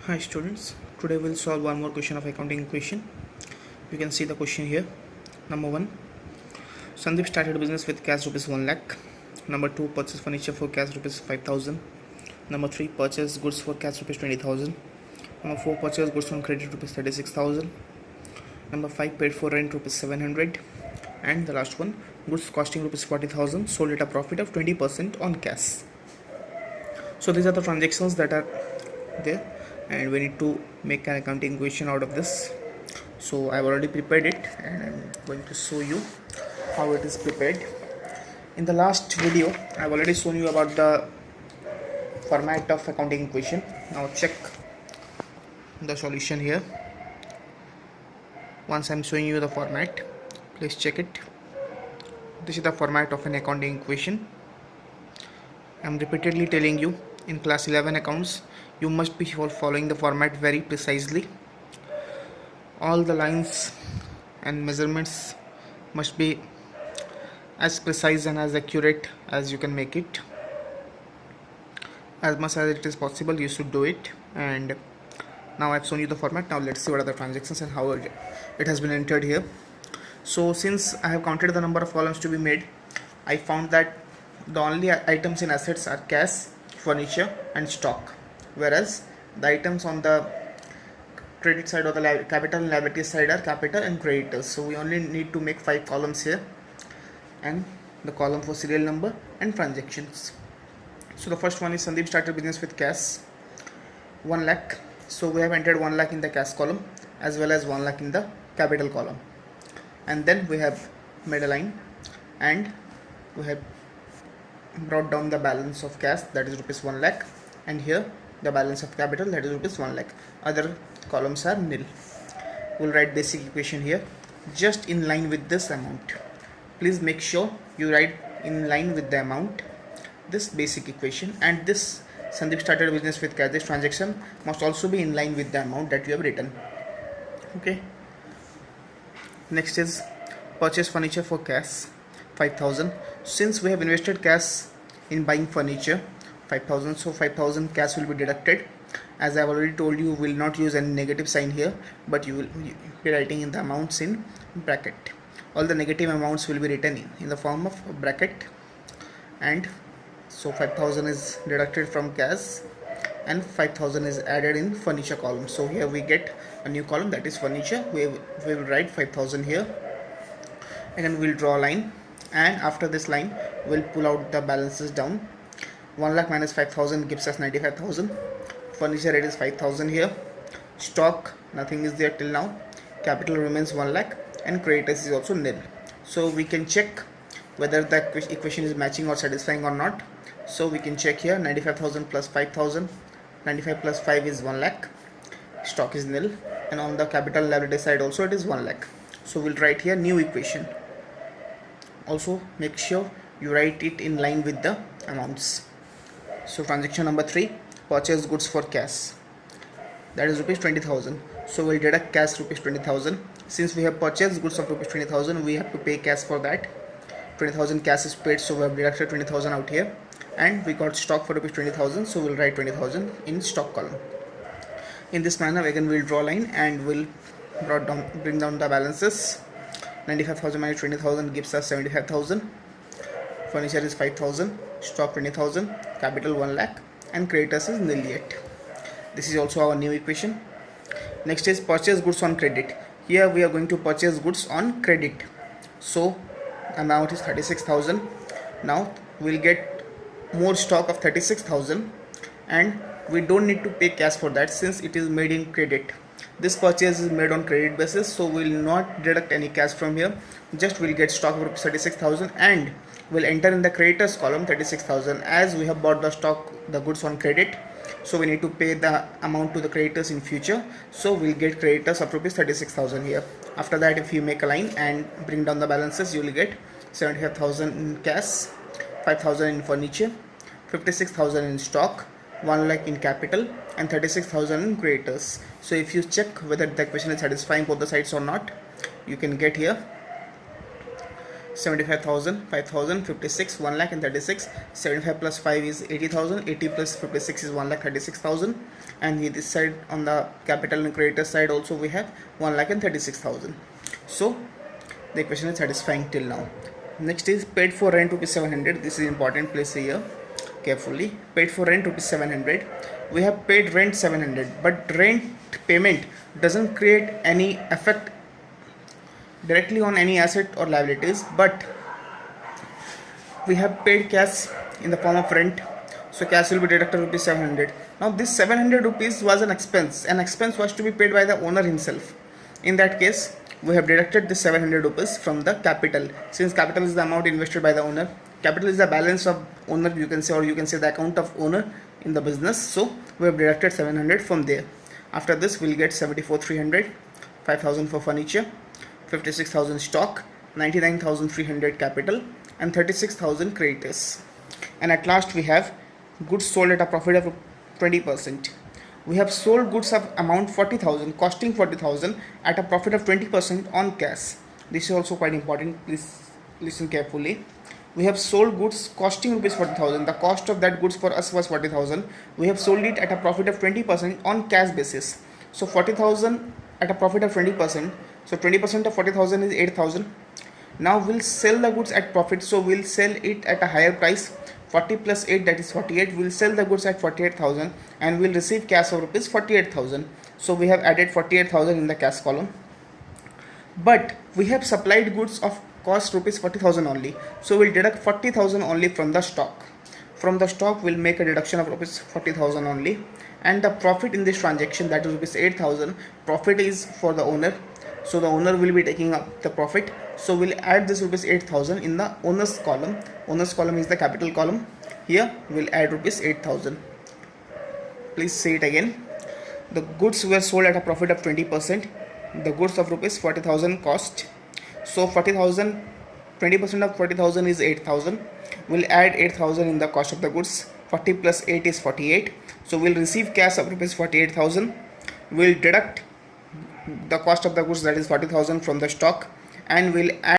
Hi students, today we'll solve one more question of accounting equation. You can see the question here. Number 1, Sandeep started business with cash rupees 1 lakh. Number 2, purchase furniture for cash rupees 5,000. Number 3, purchase goods for cash rupees 20,000. Number 4, purchase goods on credit rupees 36,000. Number 5, paid for rent rupees 700. And the last one, goods costing rupees 40,000, sold at a profit of 20% on cash. So these are the transactions that are there, and we need to make an accounting equation out of this. So I've already prepared it and I'm going to show you how it is prepared. In the last video I've already shown you about the format of accounting equation. Now check the solution here. Once I'm showing you the format, please check it. This is the format of an accounting equation. I'm repeatedly telling you, in class 11 accounts you must be following the format very precisely. All the lines and measurements must be as precise and as accurate as you can make it. As much as it is possible, you should do it. And now I've shown you the format. Now let's see what are the transactions and how it has been entered here. So since I have counted the number of columns to be made, I found that the only items in assets are cash, furniture and stock, whereas the items on the credit side or the capital and liability side are capital and creditors. So we only need to make 5 columns here, and the column for serial number and transactions. So the first one is Sandeep started business with cash 1 lakh. So we have entered 1 lakh in the cash column as well as 1 lakh in the capital column, and then we have made a line and we have brought down the balance of cash, that is rupees 1 lakh, and here the balance of capital, that is rupees 1 lakh. Other columns are nil. We'll write basic equation here just in line with this amount. Please make sure you write in line with the amount this basic equation, and this Sandeep started business with cash, this transaction must also be in line with the amount that you have written. Okay. Next is purchase furniture for cash 5,000. Since we have invested cash in buying furniture 5,000, so 5,000 cash will be deducted. As I have already told you, we will not use any negative sign here, but you will be writing in the amounts in bracket. All the negative amounts will be written in the form of bracket, and so 5,000 is deducted from cash and 5,000 is added in furniture column. So here we get a new column, that is furniture. We will write 5,000 here, and then we'll draw a line, and after this line we'll pull out the balances down. 1 lakh minus 5,000 gives us 95,000. Furniture rate is 5,000 here. Stock, nothing is there till now. Capital remains 1 lakh and creditors is also nil. So we can check whether the equation is matching or satisfying or not. So we can check here, 95,000 plus 5,000, 95 plus 5 is 1 lakh. Stock is nil, and on the capital liability side also it is 1 lakh. So we'll write here new equation. Also make sure you write it in line with the amounts. So transaction number 3, purchase goods for cash, that is rupees 20,000. So we'll deduct cash rupees 20,000. Since we have purchased goods of rupees 20,000, we have to pay cash for that. 20,000 cash is paid, so we have deducted 20,000 out here, and we got stock for rupees 20,000, so we'll write 20,000 in stock column. In this manner again we'll draw a line and we'll bring down the balances. 95,000 minus 20,000 gives us 75,000. Furniture is 5,000, stock 20,000, capital 1 lakh, and creditors is nil yet. This is also our new equation. Next is purchase goods on credit. Here we are going to purchase goods on credit, so amount is 36,000. Now we'll get more stock of 36,000, and we don't need to pay cash for that since it is made in credit. This purchase is made on credit basis, so we will not deduct any cash from here. Just we'll get stock of 36,000 and we'll enter in the creditors column 36,000. As we have bought the goods on credit, so we need to pay the amount to the creditors in future, so we'll get creditors of rupees 36,000 here. After that, if you make a line and bring down the balances, you will get 75,000 in cash, 5,000 in furniture, 56,000 in stock, 1 lakh in capital, and 36,000 in creditors. So if you check whether the equation is satisfying both the sides or not, you can get here 75,000, 5,000, 56, 1 lakh and 36. 75 plus 5 is 80,000. 80 plus 56 is 1 lakh 36,000. and this side on the capital and creditor side also we have 1,36,000. So the equation is satisfying till now. Next is paid for rent rupees 700. This is important, place here carefully. Paid for rent rupees 700. We have paid rent 700, but rent payment doesn't create any effect directly on any asset or liabilities, but we have paid cash in the form of rent, so cash will be deducted rupees 700. Now this 700 rupees was an expense. An expense was to be paid by the owner himself. In that case, we have deducted this 700 rupees from the capital. Since capital is the amount invested by the owner, capital is the balance of owner, you can say, or you can say the account of owner in the business. So we have deducted 700 from there. After this, we'll get 74,300, 5,000 for furniture, 56,000 stock, 99,300 capital, and 36,000 creditors. And at last we have goods sold at a profit of 20%. We have sold goods of amount 40,000, costing 40,000 at a profit of 20% on cash. This is also quite important. Please listen carefully. We have sold goods costing rupees 40,000. The cost of that goods for us was 40,000. We have sold it at a profit of 20% on cash basis. So 40,000 at a profit of 20%. So 20% of 40,000 is 8,000. Now we'll sell the goods at profit. So we'll sell it at a higher price. 40 plus 8, that is 48. We'll sell the goods at 48,000 and we'll receive cash of rupees 48,000. So we have added 48,000 in the cash column. But we have supplied goods of cost rupees 40,000 only. So we'll deduct 40,000 only from the stock. From the stock, we'll make a deduction of rupees 40,000 only. And the profit in this transaction, that is rupees 8,000, profit is for the owner. So the owner will be taking up the profit. So we'll add this rupees 8,000 in the owner's column. Owner's column is the capital column. Here we'll add rupees 8,000. Please say it again. The goods were sold at a profit of 20%. The goods of rupees 40,000 cost. So 40,000, 20% of 40,000 is 8,000. We'll add 8,000 in the cost of the goods. 40 plus 8 is 48. So we'll receive cash of rupees 48,000. We'll deduct the cost of the goods, that is 40,000, from the stock, and we'll add